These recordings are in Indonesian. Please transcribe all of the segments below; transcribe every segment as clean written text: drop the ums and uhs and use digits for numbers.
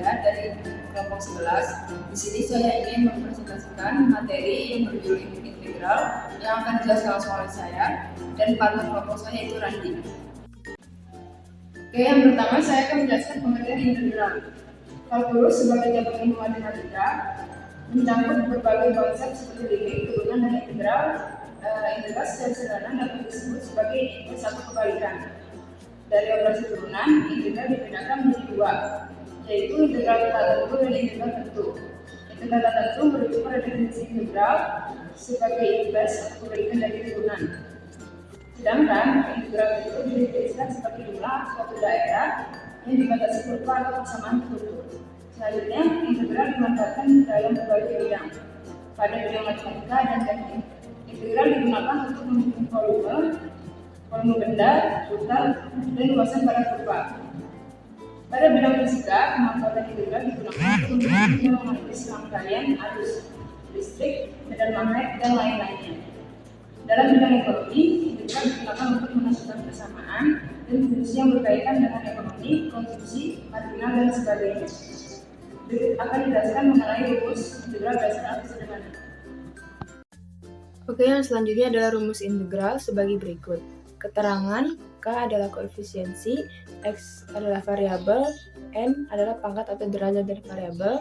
Anda dari kelompok 11. Di sini saya ingin mempresentasikan materi yang berjudul integral yang akan dijelaskan langsung oleh saya dan partner kelompok saya yaitu Randi. Oke, yang pertama saya akan menjelaskan pengertian integral. Kalkulus sebagai cabang ilmu matematika mencakup berbagai konsep seperti limit, turunan, dan integral. Integral secara sederhana dapat disebut sebagai satu kebalikan. Dari operasi turunan, integral dibedakan menjadi dua, yaitu integral tak tentu dan integral tentu. Integral tak tentu merujuk pada definisi integral sebagai inverse atau kebalikan dari turunan. Sedangkan integral tentu didefinisikan sebagai jumlah suatu daerah yang dibatasi kurva atau persamaan tertentu. Selanjutnya, integral dimanfaatkan dalam berbagai bidang. Pada bidang matematika dan teknik, integral digunakan untuk menghitung volume benda, total, dan luasan pada kurva. Pada bidang fisika, pemanfaatan integral digunakan untuk menganalisis rangkaian arus listrik, medan magnet, dan lain-lainnya. Dalam bidang ekonomi, integral digunakan untuk menentukan persamaan dan fungsi yang berkaitan dengan ekonomi, konsumsi, marginal, dan sebagainya. Berikut akan dijelaskan mengenai rumus integral berdasarkan arti sederhana. Oke, yang selanjutnya adalah rumus integral sebagai berikut. Keterangan K adalah koefisiensi, X adalah variabel, N adalah pangkat atau derajat dari variabel,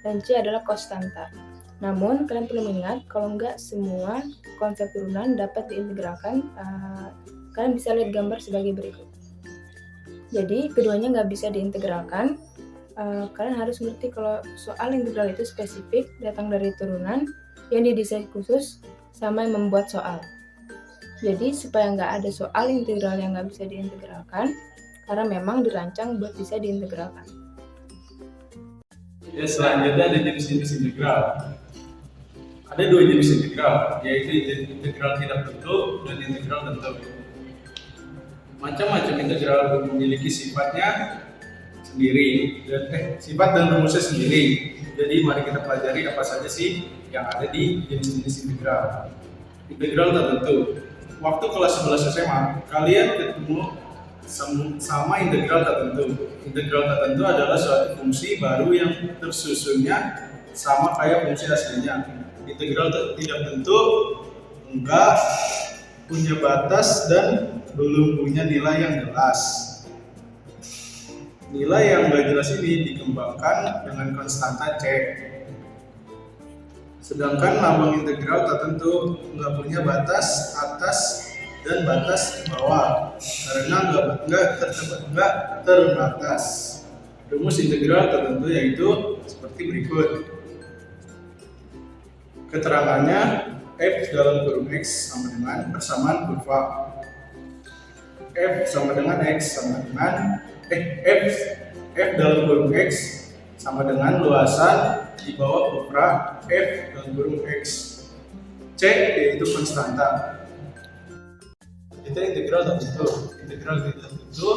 dan C adalah konstanta. Namun, kalian perlu mengingat kalau nggak semua konsep turunan dapat diintegralkan. Kalian bisa lihat gambar sebagai berikut. Jadi, keduanya nggak bisa diintegralkan. Kalian harus mengerti kalau soal integral itu spesifik, datang dari turunan yang didesain khusus sama yang membuat soal. Jadi supaya nggak ada soal integral yang nggak bisa diintegralkan, karena memang dirancang buat bisa diintegralkan. Ya, selanjutnya ada jenis-jenis integral. Ada dua jenis integral, yaitu integral tidak tentu dan integral tentu. Macam-macam integral memiliki sifatnya sendiri, sifat dan rumusnya sendiri. Jadi mari kita pelajari apa saja sih yang ada di jenis-jenis integral. Integral tak tentu. Waktu kelas 11 SMA, kalian ketemu sama integral tak tentu. Integral tak tentu adalah suatu fungsi baru yang tersusunnya sama kayak fungsi aslinya. Integral tidak tentu enggak punya batas dan belum punya nilai yang jelas. Nilai yang enggak jelas ini dikembangkan dengan konstanta C. Sedangkan lambang integral tak tentu nggak punya batas atas dan batas bawah karena nggak terbatas. Rumus integral tertentu yaitu seperti berikut. Keterangannya f dalam kurung x sama dengan persamaan kurva. F sama dengan x sama dengan f dalam kurung x sama dengan luasan di bawah kurva f dalam kurung x. C yaitu konstanta. Itu integral tak tentu. Integral tidak tentu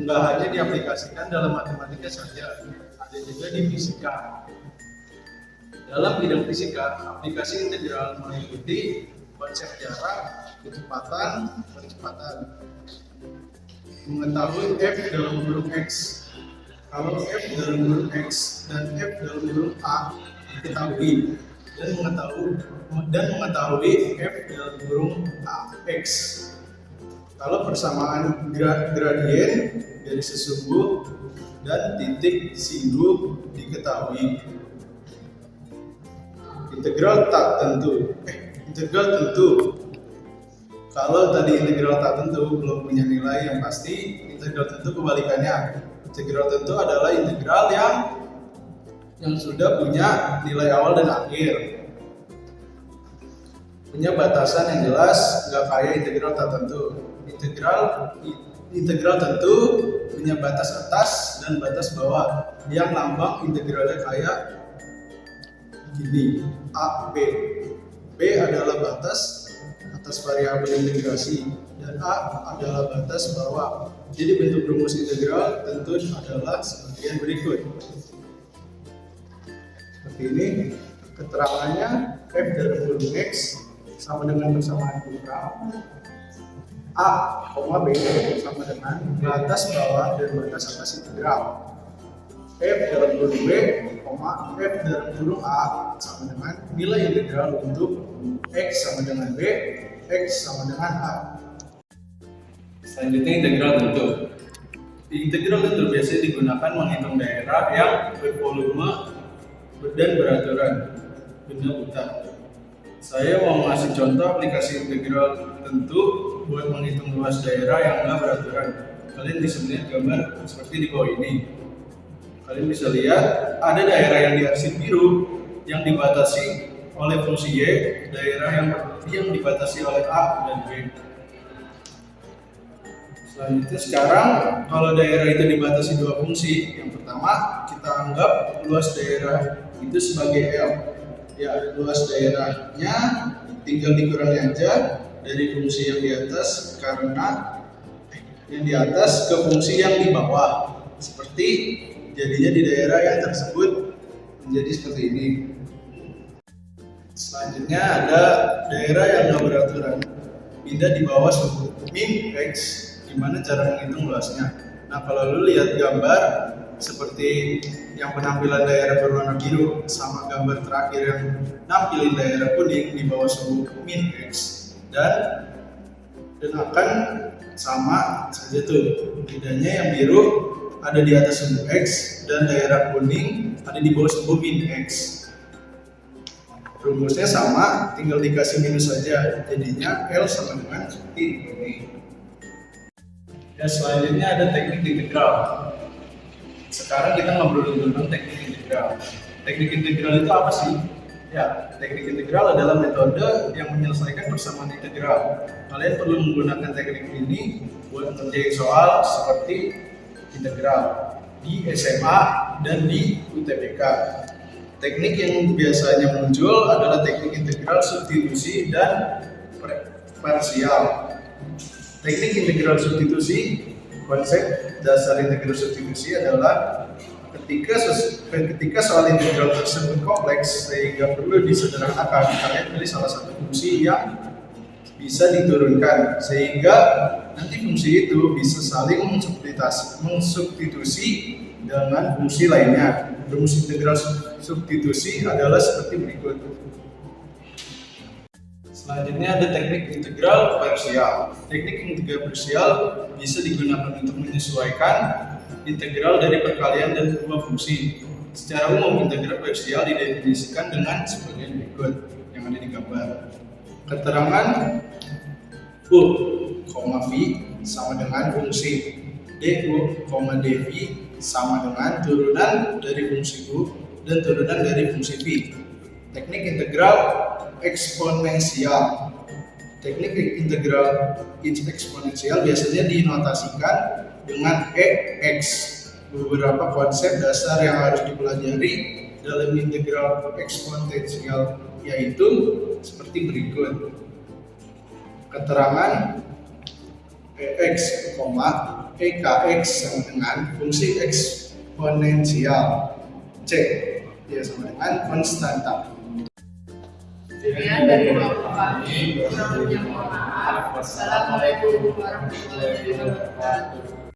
nggak hanya diaplikasikan dalam matematika saja, ada juga di fisika. Dalam bidang fisika, aplikasi integral meliputi konsep jarak, kecepatan, mengetahui f dalam kurung x. Kalau f dalam kurung x dan f dalam kurung a diketahui dan mengetahui f dalam kurung x. Kalau persamaan gradien dari sesungguh dan titik singgung diketahui. Integral tak tentu. Integral tentu. Kalau tadi integral tak tentu belum punya nilai yang pasti, integral tentu kebalikannya. Integral tentu adalah integral yang sudah punya nilai awal dan akhir. Punya batasan yang jelas, nggak kayak integral tak tentu. Integral tentu punya batas atas dan batas bawah yang lambang integralnya kayak gini, A, B. B adalah batas atas variabel integrasi dan A adalah batas bawah. Jadi bentuk rumus integral tentu adalah sebagian berikut. Seperti ini, keterangannya f dalam kurung x sama dengan persamaan kurva A, B sama dengan batas bawah dan batas atas integral. F dalam kurung B, F dalam kurung A sama dengan nilai integral untuk X sama dengan B, X sama dengan A. Selanjutnya integral bentuk. Integral bentuk biasanya digunakan menghitung daerah yang bervolume dan beraturan benda buta. Saya mau ngasih contoh aplikasi integral bentuk buat menghitung luas daerah yang nggak beraturan. Kalian bisa lihat gambar seperti di bawah ini. Kalian bisa lihat ada daerah yang diarsip biru yang dibatasi oleh fungsi Y, daerah yang dibatasi oleh A dan B. Selanjutnya sekarang kalau daerah itu dibatasi dua fungsi, yang pertama kita anggap luas daerah itu sebagai L. Ya, luas daerahnya tinggal dikurangi aja dari fungsi yang di atas karena yang di atas ke fungsi yang di bawah. Seperti jadinya di daerah yang tersebut menjadi seperti ini. Selanjutnya ada daerah yang nggak beraturan, pindah di bawah suku min X. Gimana cara menghitung luasnya? Nah, kalau lu lihat gambar seperti yang penampilan daerah berwarna biru sama gambar terakhir yang nampilin daerah kuning di bawah suku min X, dan akan sama saja tuh. Bedanya yang biru ada di atas sumbu X dan daerah kuning ada di bawah sumbu min X. Rumusnya sama, tinggal dikasih minus saja. Jadinya L sama dengan seperti ini. Ya, selanjutnya ada teknik integral. Sekarang kita ngobrolin tentang teknik integral. Teknik integral itu apa sih? Ya, teknik integral adalah metode yang menyelesaikan persamaan integral. Kalian perlu menggunakan teknik ini buat mengerjain soal seperti integral di SMA dan di UTBK. Teknik yang biasanya muncul adalah teknik integral substitusi dan parsial. Teknik integral substitusi, konsep dasar integral substitusi adalah ketika soal integral tersebut kompleks sehingga perlu disederhanakan, kalian pilih salah satu fungsi yang bisa diturunkan sehingga nanti fungsi itu bisa saling mensubstitusi dengan fungsi lainnya. Rumus integral substitusi adalah seperti berikut. Selanjutnya ada teknik integral parsial. Teknik integral parsial bisa digunakan untuk menyesuaikan integral dari perkalian dan dua fungsi. Secara umum, integral parsial didefinisikan dengan sebagai berikut yang ada di gambar. Keterangan U, V sama dengan fungsi DU, dV sama dengan turunan dari fungsi U dan turunan dari fungsi V. Teknik integral eksponensial. Teknik integral eksponensial biasanya dinotasikan dengan EX. Beberapa konsep dasar yang harus dipelajari dalam integral eksponensial yaitu seperti berikut. Keterangan EX, EKX sama dengan fungsi eksponensial. C ya sama dengan konstanta. Sekian dari waktu kami. Kurang lebihnya mohon maaf. Wassalamualaikum warahmatullahi wabarakatuh.